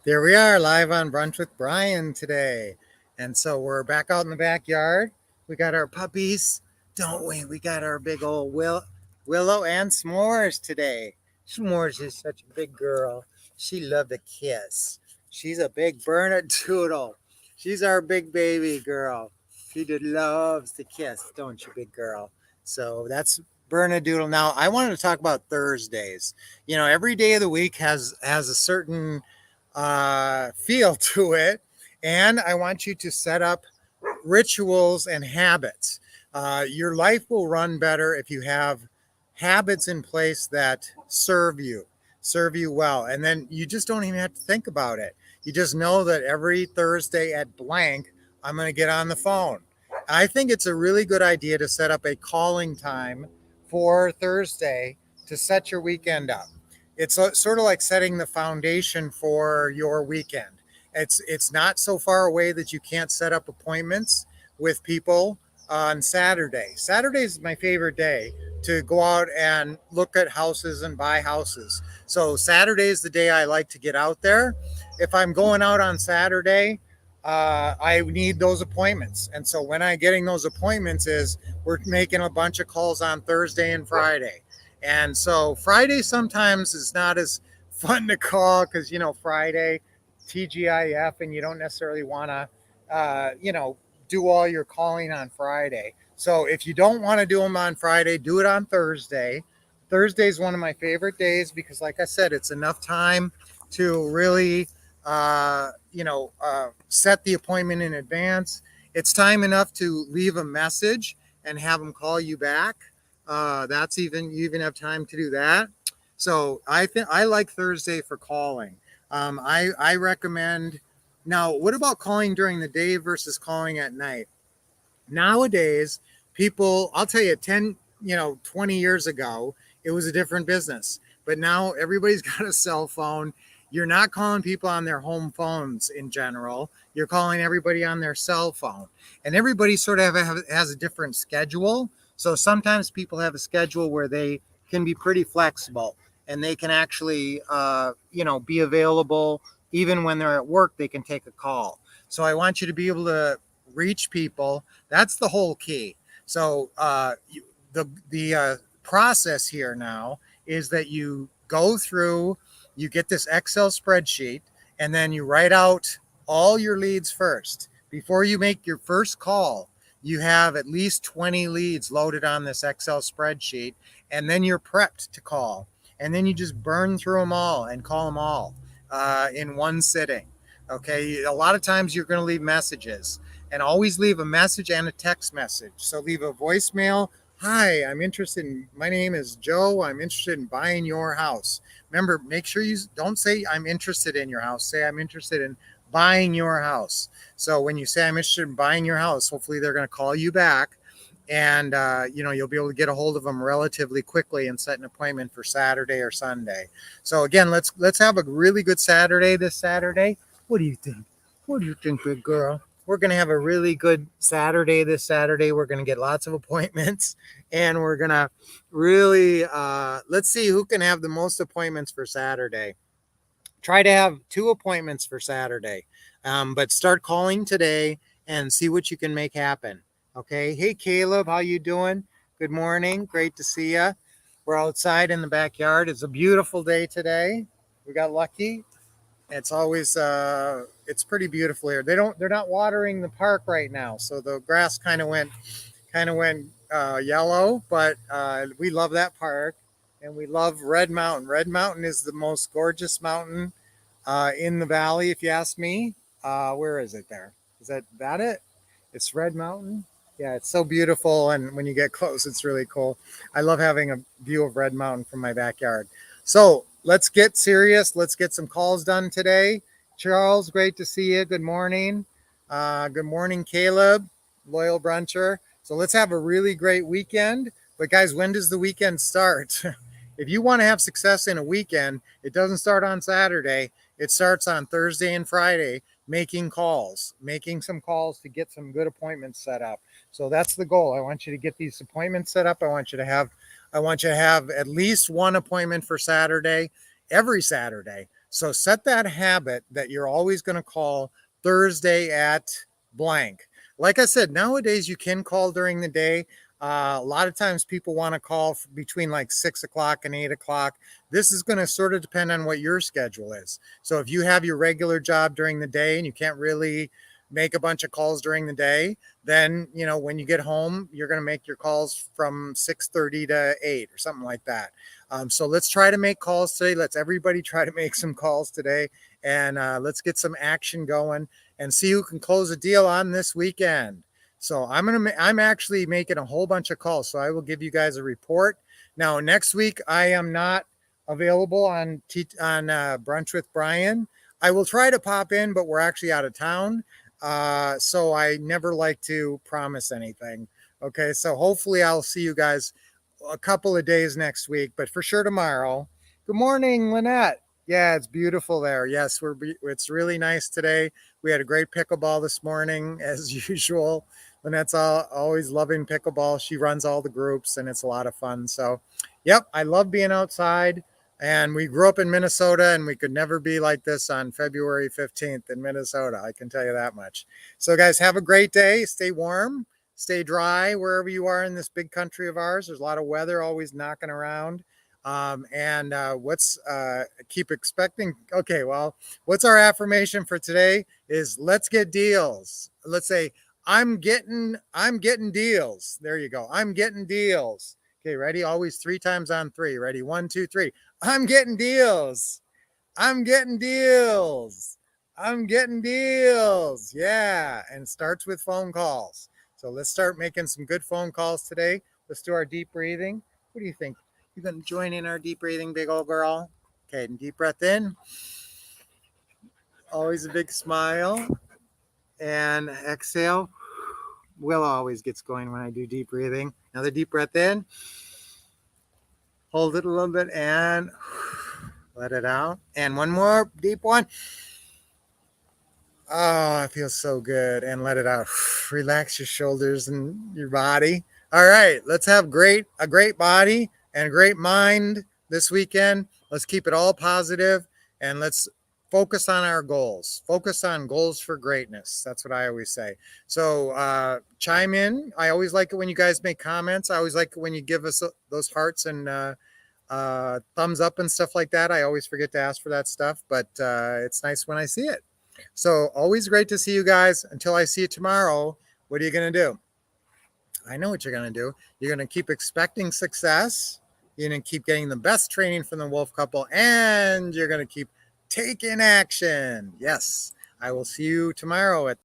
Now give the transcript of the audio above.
There we are, live on Brunch with Brian today. And so we're back out in the backyard. We got our puppies, don't we? We got our big old Willow and S'mores today. S'mores is such a big girl. She loved a kiss. She's a big Bernedoodle. She's our big baby girl. She just loves to kiss, don't you, big girl? So that's Bernedoodle. Now, I wanted to talk about Thursdays. You know, every day of the week has a certain feel to it. And I want you to set up rituals and habits. Your life will run better if you have habits in place that serve you well. And then you just don't even have to think about it. You just know that every Thursday at blank, I'm going to get on the phone. I think it's a really good idea to set up a calling time for Thursday to set your weekend up. It's sort of like setting the foundation for your weekend. It's not so far away that you can't set up appointments with people on Saturday. Saturday is my favorite day to go out and look at houses and buy houses. So Saturday is the day I like to get out there. If I'm going out on Saturday, I need those appointments. And so when I'm getting those appointments is we're making a bunch of calls on Thursday and Friday. And so Friday sometimes is not as fun to call because, you know, Friday, TGIF, and you don't necessarily want to, do all your calling on Friday. So if you don't want to do them on Friday, do it on Thursday. Thursday is one of my favorite days because, like I said, it's enough time to really, set the appointment in advance. It's time enough to leave a message and have them call you back. That's even you even have time to do that. So I think I like Thursday for calling. I recommend. Now, what about calling during the day versus calling at night? Nowadays, people, I'll tell you, 10, 20 years ago, it was a different business. But now everybody's got a cell phone. You're not calling people on their home phones in general. You're calling everybody on their cell phone. And everybody sort of has a different schedule. So sometimes people have a schedule where they can be pretty flexible and they can actually, be available even when they're at work, they can take a call. So I want you to be able to reach people. That's the whole key. So the process here now is that you go through, you get this Excel spreadsheet, and then you write out all your leads first. Before you make your first call, you have at least 20 leads loaded on this Excel spreadsheet, and then you're prepped to call. And then you just burn through them all and call them all in one sitting. Okay, a lot of times you're going to leave messages, and always leave a message and a text message. So leave a voicemail. Hi, my name is Joe. I'm interested in buying your house. Remember, make sure you don't say I'm interested in your house. Say I'm interested in buying your house. So when you say I'm interested in buying your house, hopefully they're going to call you back, and you'll be able to get a hold of them relatively quickly and set an appointment for Saturday or Sunday. So again, let's have a really good Saturday this Saturday. What do you think? What do you think, big girl? We're going to have a really good Saturday this Saturday. We're going to get lots of appointments, and we're going to really let's see who can have the most appointments for Saturday. Try to have 2 appointments for Saturday, but start calling today and see what you can make happen. Okay. Hey, Caleb, how you doing? Good morning. Great to see you. We're outside in the backyard. It's a beautiful day today. We got lucky. It's always it's pretty beautiful here. They're not watering the park right now, so the grass kind of went yellow. But we love that park, and we love Red Mountain. Red Mountain is the most gorgeous mountain in the valley, if you ask me. Where is it? There is that it? It's Red Mountain. Yeah, it's so beautiful, and when you get close, it's really cool. I love having a view of Red Mountain from my backyard. So let's get serious. Let's get some calls done today. Charles, great to see you. Good morning. Good morning, Caleb, loyal bruncher. So let's have a really great weekend. But guys, when does the weekend start? If you want to have success in a weekend, it doesn't start on Saturday. It starts on Thursday and Friday, making some calls to get some good appointments set up. So that's the goal. I want you to get these appointments set up. I want you to have at least one appointment for Saturday, every Saturday. So set that habit that you're always going to call Thursday at blank. Like I said, nowadays you can call during the day. A lot of times people want to call between like 6 o'clock and 8 o'clock. This is going to sort of depend on what your schedule is. So if you have your regular job during the day and you can't really make a bunch of calls during the day, then when you get home, you're going to make your calls from 6:30 to 8 or something like that. So let's try to make calls today. Let's everybody try to make some calls today, and let's get some action going and see who can close a deal on this weekend. So I'm actually making a whole bunch of calls, so I will give you guys a report. Now next week I am not available on Brunch with Brian. I will try to pop in, but we're actually out of town. So I never like to promise anything. Okay, so hopefully I'll see you guys a couple of days next week, but for sure tomorrow. Good morning, Lynette. Yeah, it's beautiful there. Yes, it's really nice today. We had a great pickleball this morning, as usual. Lynette's always loving pickleball. She runs all the groups, and it's a lot of fun. So, yep, I love being outside. And we grew up in Minnesota, and we could never be like this on February 15th in Minnesota. I can tell you that much. So, guys, have a great day. Stay warm, stay dry wherever you are in this big country of ours. There's a lot of weather always knocking around. Keep expecting. Okay, well, what's our affirmation for today is let's get deals. Let's say, I'm getting deals. There you go. I'm getting deals. Okay, ready? Always 3 times on 3. Ready? 1, 2, 3. I'm getting deals. I'm getting deals. I'm getting deals. Yeah. And starts with phone calls. So let's start making some good phone calls today. Let's do our deep breathing. What do you think? You going to join in our deep breathing, big old girl? Okay, deep breath in. Always a big smile. And exhale. Will always gets going when I do deep breathing. Another deep breath in. Hold it a little bit and let it out. And one more deep one. Oh, it feels so good. And let it out. Relax your shoulders and your body. All right, let's have a great body and a great mind this weekend. Let's keep it all positive and let's focus on our goals. Focus on goals for greatness. That's what I always say. So chime in. I always like it when you guys make comments. I always like it when you give us those hearts and thumbs up and stuff like that. I always forget to ask for that stuff, but it's nice when I see it. So always great to see you guys. Until I see you tomorrow, what are you going to do? I know what you're going to do. You're going to keep expecting success. You're going to keep getting the best training from the Wolf Couple, and you're going to keep taking action. Yes, I will see you tomorrow at